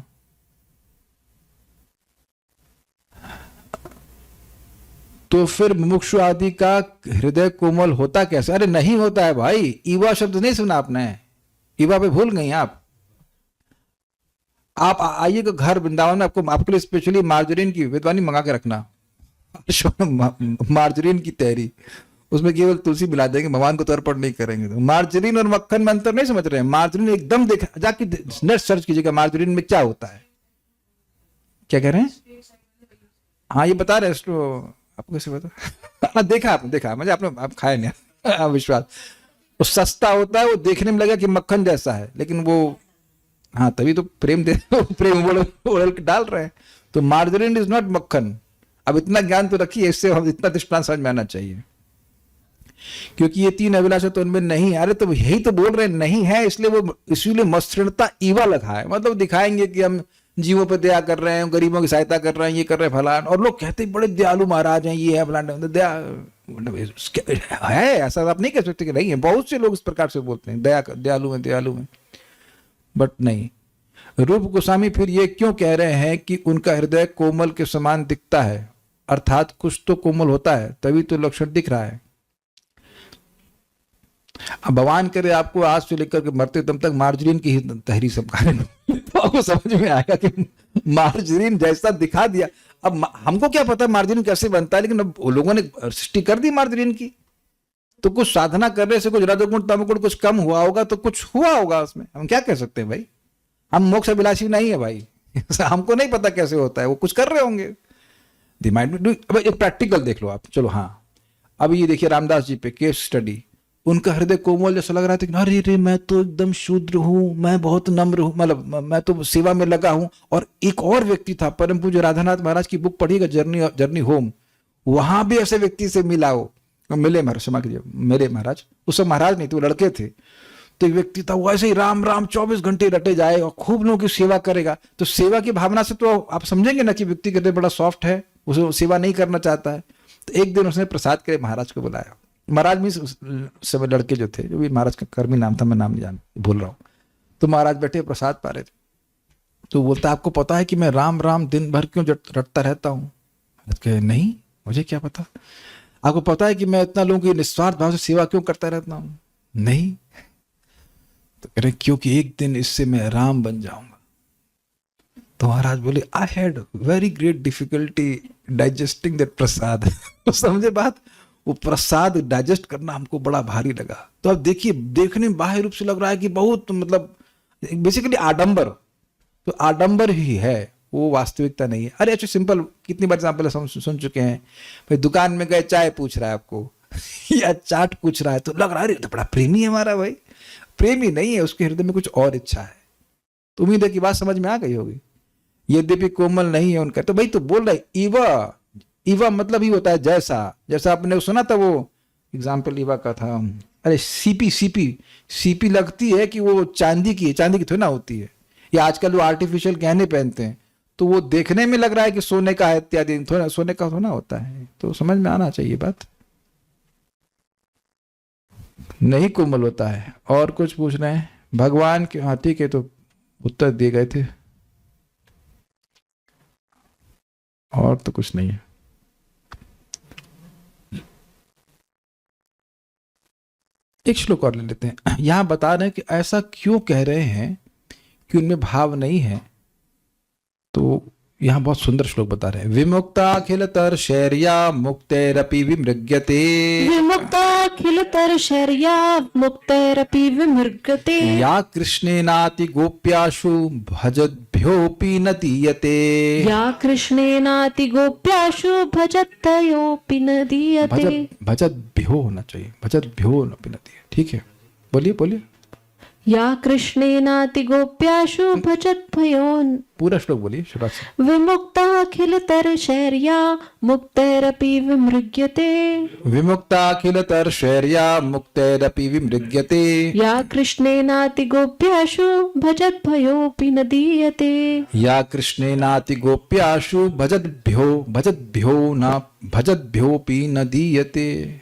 तो फिर मुमुक्षु आदि का हृदय कोमल होता कैसे? अरे नहीं होता है भाई, ईवा शब्द नहीं सुना आपने? ईवा पे भूल गई आप आइएगा घर वृंदावन में, आपके लिए स्पेशली मार्जरीन की विद्वानी मंगा के रखना, मार्जरीन की तैयारी, उसमें केवल तुलसी मिला देंगे, भगवान को तो अर्पण नहीं करेंगे। तो मार्जरीन और मक्खन में अंतर नहीं समझ रहे हैं? मार्जरीन एकदम जाके नेट सर्च कीजिएगा मार्जरीन में क्या होता है। क्या कह रहे हैं? हाँ ये बता रहे हैं, आपको कैसे पता? देखा आपने, देखा मुझे, आपने आप खाए नहीं विश्वास। वो सस्ता होता है, वो देखने में लगा कि मक्खन जैसा है, लेकिन वो, हाँ तभी तो प्रेम प्रेम ओढ़ के डाल रहे हैं। तो मार्जरीन इज नॉट मक्खन। अब इतना ज्ञान तो रखिए, इससे हम इतना दृष्टांत समझ में आना चाहिए, क्योंकि ये तीन अभिलाषा तो उनमें नहीं है। अरे तो यही तो बोल रहे हैं नहीं है, इसलिए वो इसीलिए मसृणता ईवा लगा है, मतलब दिखाएंगे कि हम जीवों पर दया कर रहे हैं, गरीबों की सहायता कर रहे हैं, ये कर रहे हैं फलान, और लोग कहते हैं बड़े दयालु महाराज हैं, ये है फलान, दया है, ऐसा आप नहीं कह सकते कि नहीं है। बहुत से लोग इस प्रकार से बोलते हैं दयालु में, दयालु में, बट नहीं। रूप गोस्वामी फिर ये क्यों कह रहे हैं कि उनका हृदय कोमल के समान दिखता है, अर्थात कुछ तो कोमल होता है, तभी तो लक्षण दिख रहा है। अब भगवान करे आपको आज से लेकर के मरते दम तक मार्जरीन की ही तहरी सब खाने तो आपको समझ में आएगा कि मार्जरीन जैसा दिखा दिया। अब हमको क्या पता मार्जरीन कैसे बनता है, लेकिन अब लोगों ने सृष्टि कर दी मार्जरीन की, तो कुछ साधना करने से कुछ रजोगुण तमोगुण कुछ कम हुआ होगा, तो कुछ हुआ होगा उसमें। हम क्या कह सकते हैं भाई, हम मोक्ष अभिलाषी नहीं है भाई हमको नहीं पता कैसे होता है, वो कुछ कर रहे होंगे। अब एक प्रैक्टिकल देख लो आप, चलो हाँ। अब ये देखिए रामदास जी पे केस स्टडी, उनका हृदय कोमल जैसा लग रहा था कि अरे रे मैं तो एकदम शूद्र हूं, मैं बहुत नम्र हूं, मतलब मैं तो सेवा में लगा हूं। और एक और व्यक्ति था, परम पूज्य राधानाथ महाराज की बुक पढ़िएगा, जर्नी होम, वहां भी ऐसे व्यक्ति से मिला हो, मिले महाराज, क्षमा कीजिए मेरे महाराज, उस समय महाराज नहीं थे, वो लड़के थे। तो एक व्यक्ति था, वो ऐसे ही राम राम 24 घंटे रटे जाए और खूब लोगों की सेवा करेगा। तो सेवा की भावना से तो आप समझेंगे ना कि व्यक्ति कहते बड़ा सॉफ्ट है, उसे सेवा नहीं करना चाहता है। तो एक दिन उसने प्रसाद के लिए महाराज को बुलाया। महाराज भी सब लड़के जो थे, जो भी महाराज का कर्मी नाम था, मैं नाम नहीं भूल रहा हूँ। तो महाराज बैठे प्रसाद पा रहे थे, तो बोलता आपको पता है कि मैं राम राम दिन भर क्यों रटता रहता हूँ? कहे नहीं, मुझे क्या पता। आपको पता है कि मैं इतना लोगों की निस्वार्थ भाव से सेवा क्यों करता रहता हूँ? नहीं। तो कह रहे क्योंकि एक दिन इससे मैं राम बन जाऊंगा। तो महाराज बोले I had very great difficulty digesting that prasad समझे बात? वो प्रसाद डाइजेस्ट करना हमको बड़ा भारी लगा। तो अब देखिए, देखने में बाह्य रूप से लग रहा है कि बहुत, मतलब बेसिकली आडंबर, तो आडंबर ही है, वो वास्तविकता नहीं है। अरे अच्छा सिंपल, कितनी बार एग्जाम्पल सुन चुके हैं भाई, दुकान में गए चाय पूछ रहा है आपको या चाट पूछ रहा है, तो लग रहा है तो बड़ा प्रेमी है हमारा भाई। प्रेमी नहीं है, उसके हृदय में कुछ और इच्छा है। तो उम्मीद है कि बात समझ में आ गई होगी। यद्यपि कोमल नहीं है उनका, तो भाई तो बोल रहा है ईवा, ईवा मतलब ही होता है जैसा, जैसा आपने सुना था वो एग्जाम्पल ईवा का था। अरे सीपी लगती है कि वो चांदी की थोड़ी ना होती है, या आजकल वो आर्टिफिशियल गहने पहनते हैं, तो वो देखने में लग रहा है कि सोने का है इत्यादि, थोड़ा सोने का थोड़ा होता है। तो समझ में आना चाहिए बात, नहीं कोमल होता है। और कुछ पूछ रहे हैं भगवान के? हाँ ठीक है, तो उत्तर दिए गए थे, और तो कुछ नहीं है। एक श्लोक और ले लेते हैं। यहां बता रहे हैं कि ऐसा क्यों कह रहे हैं कि उनमें भाव नहीं है। तो यहां बहुत सुंदर श्लोक बता रहे हैं। विमुक्ताखिल तरशैर्या मुक्तेरपि विमृग्यते, विमुक्ताखिल तरशैर्या मुक्तेरपि विमृग्यते, या कृष्णेनाति गोप्याशु भजद्भ्योऽपि न दीयते, या कृष्णेनाति गोप्याशु भजत्ययोऽपि न दीयते। भजद्भ्यो होना चाहिए, भजद्भ्यो न दीयते। ठीक है, बोलिए बोलिए। या कृष्णेनाति गोप्याशु भजत भयोन पूरा श्लोक बोलिए शुरुआत से। विमुक्ता अखिल तरशैर्या मुक्तैरपि विमृग्यते विमुक्ताखिल तरशैर्या मुक्तैरपि विमृग्यते या कृष्णेनाति गोप्याशु भजत भयोऽपि न दीयते या कृष्णेनाति गोप्याशु भजद्भ्योऽपि न दीयते।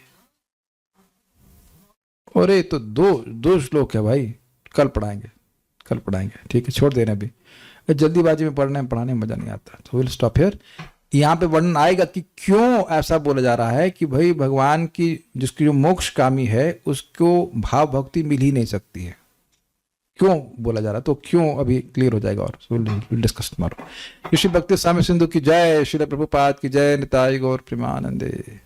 और ये तो दो श्लोक है भाई, कल पढ़ाएंगे ठीक है, छोड़ देना अभी, जल्दीबाजी में पढ़ाने में मजा नहीं आता, तो विल स्टॉप हियर। यहाँ पे वर्णन आएगा कि क्यों ऐसा बोला जा रहा है कि भाई भगवान की जिसकी जो मोक्ष कामी है उसको भाव भक्ति मिल ही नहीं सकती है, क्यों बोला जा रहा है, तो क्यों अभी क्लियर हो जाएगा और विल डिस्कस टुमारो। ऋषि भक्ति स्वामी सिंधु की जय, श्रील प्रभुपाद की जय, निताई गौर प्रेमानंदे।